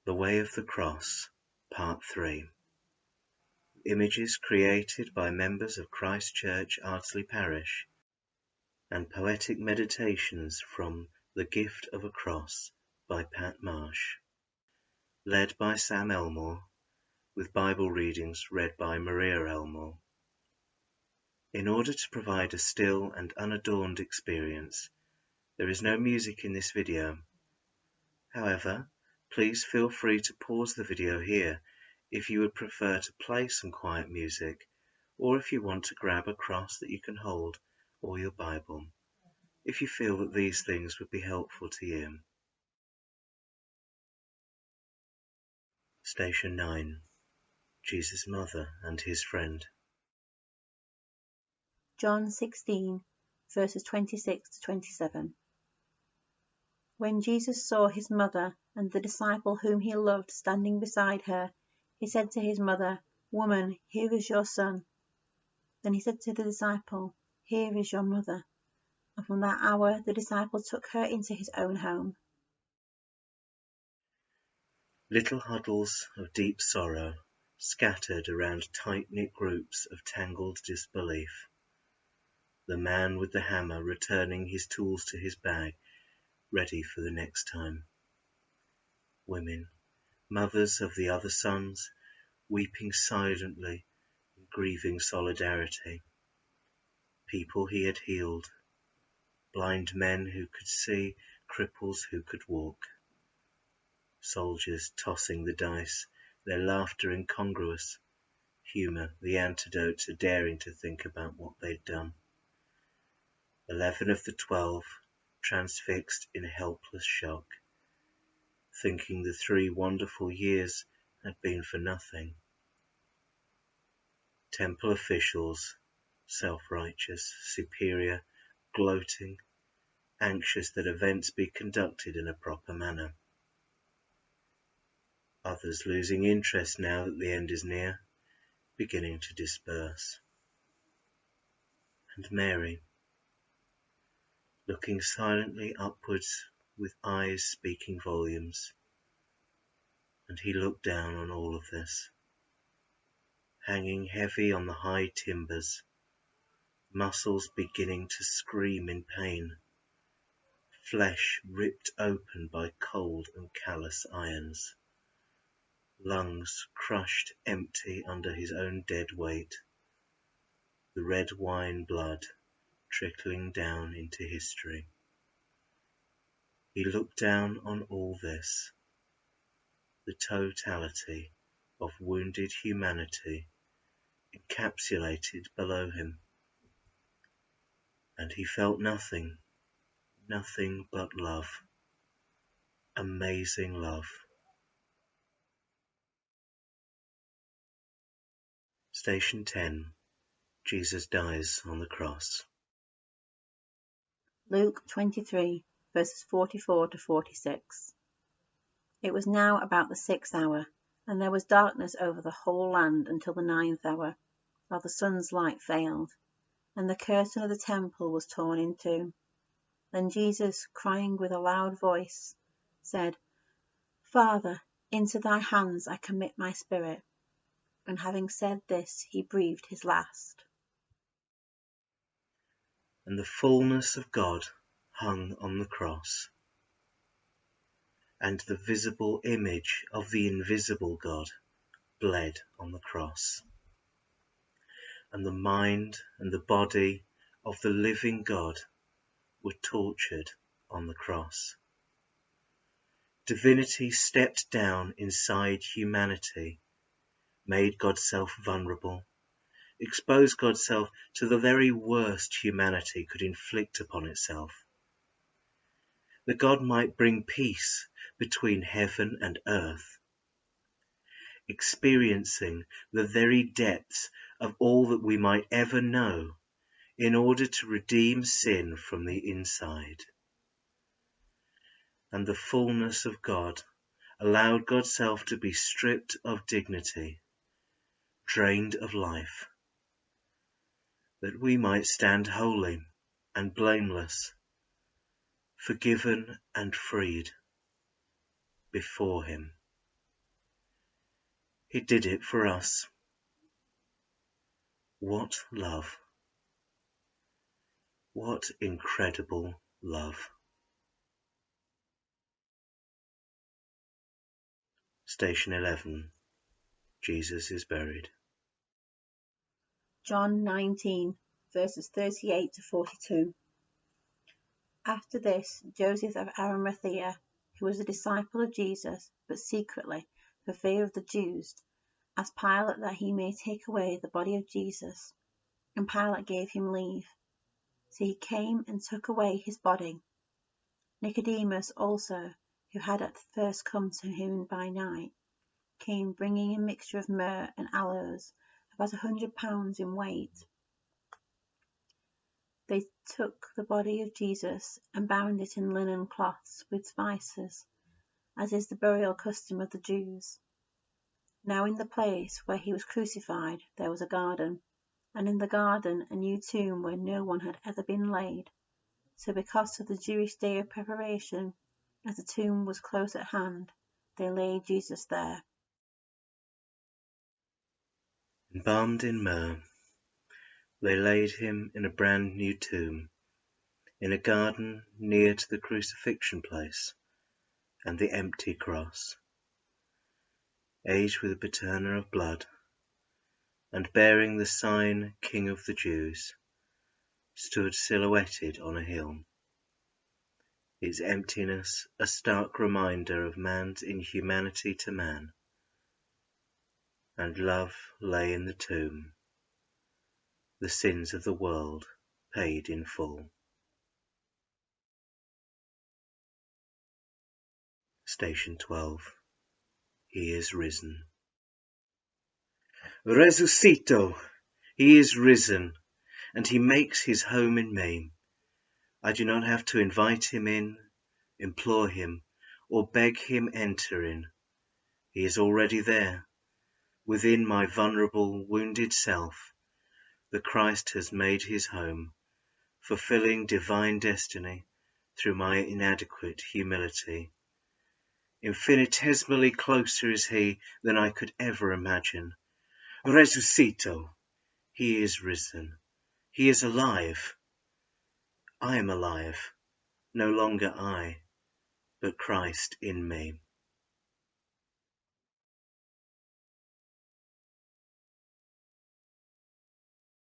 The Way of the Cross, Part 3. Images created by members of Christ Church Ardlsey Parish, and poetic meditations from The Gift of a Cross by Pat Marsh. Led by Sam Elmore, with Bible readings read by Maria Elmore. In order to provide a still and unadorned experience, there is no music in this video. However, please feel free to pause the video here if you would prefer to play some quiet music, or if you want to grab a cross that you can hold or your Bible, if you feel that these things would be helpful to you. Station 9. Jesus' Mother and His Friend. John 16, verses 26 to 27. When Jesus saw his mother and the disciple whom he loved standing beside her, he said to his mother, "Woman, here is your son." Then he said to the disciple, "Here is your mother." And from that hour the disciple took her into his own home. Little huddles of deep sorrow scattered around tight-knit groups of tangled disbelief. The man with the hammer returning his tools to his bag, ready for the next time. Women, mothers of the other sons, weeping silently and grieving solidarity. People he had healed. Blind men who could see, cripples who could walk. Soldiers tossing the dice, their laughter incongruous, humour the antidote to daring to think about what they'd done. 11 of the 12, transfixed in helpless shock, thinking the 3 wonderful years had been for nothing. Temple officials, self-righteous, superior, gloating, anxious that events be conducted in a proper manner. Others losing interest now that the end is near, beginning to disperse. And Mary, looking silently upwards with eyes speaking volumes. And he looked down on all of this, hanging heavy on the high timbers, muscles beginning to scream in pain, flesh ripped open by cold and callous irons, lungs crushed empty under his own dead weight, the red wine blood trickling down into history. He looked down on all this, the totality of wounded humanity encapsulated below him, and he felt nothing but love, amazing love. Station 10. Jesus dies on the cross. Luke 23, verses 44 to 46. It was now about the 6th hour, and there was darkness over the whole land until the 9th hour, while the sun's light failed, and the curtain of the temple was torn in two. Then Jesus, crying with a loud voice, said, "Father, into thy hands I commit my spirit." And having said this, he breathed his last. And the fullness of God hung on the cross, and the visible image of the invisible God bled on the cross, and the mind and the body of the living God were tortured on the cross. Divinity stepped down inside humanity, made God's self vulnerable, exposed God's self to the very worst humanity could inflict upon itself, that God might bring peace between heaven and earth, experiencing the very depths of all that we might ever know in order to redeem sin from the inside. And the fullness of God allowed God's self to be stripped of dignity, drained of life, that we might stand holy and blameless, forgiven and freed before him. He did it for us. What love! What incredible love! Station 11. Jesus is buried. John 19, verses 38 to 42. After this, Joseph of Arimathea, who was a disciple of Jesus, but secretly, for fear of the Jews, asked Pilate that he may take away the body of Jesus, and Pilate gave him leave. So he came and took away his body. Nicodemus also, who had at first come to him by night, came bringing a mixture of myrrh and aloes, about 100 pounds in weight. They took the body of Jesus and bound it in linen cloths with spices, as is the burial custom of the Jews. Now in the place where he was crucified there was a garden, and in the garden a new tomb where no one had ever been laid. So because of the Jewish day of preparation, as the tomb was close at hand, they laid Jesus there. Embalmed in myrrh, they laid him in a brand new tomb, in a garden near to the crucifixion place and the empty cross. Aged with a paterna of blood, and bearing the sign King of the Jews, stood silhouetted on a hill. Its emptiness a stark reminder of man's inhumanity to man, and love lay in the tomb, the sins of the world paid in full. Station 12. He is risen. Resuscito! He is risen, and he makes his home in me. I do not have to invite him in, implore him, or beg him enter in. He is already there. Within my vulnerable, wounded self, the Christ has made his home, fulfilling divine destiny through my inadequate humility. Infinitesimally closer is he than I could ever imagine. Resuscito! He is risen. He is alive. I am alive. No longer I, but Christ in me.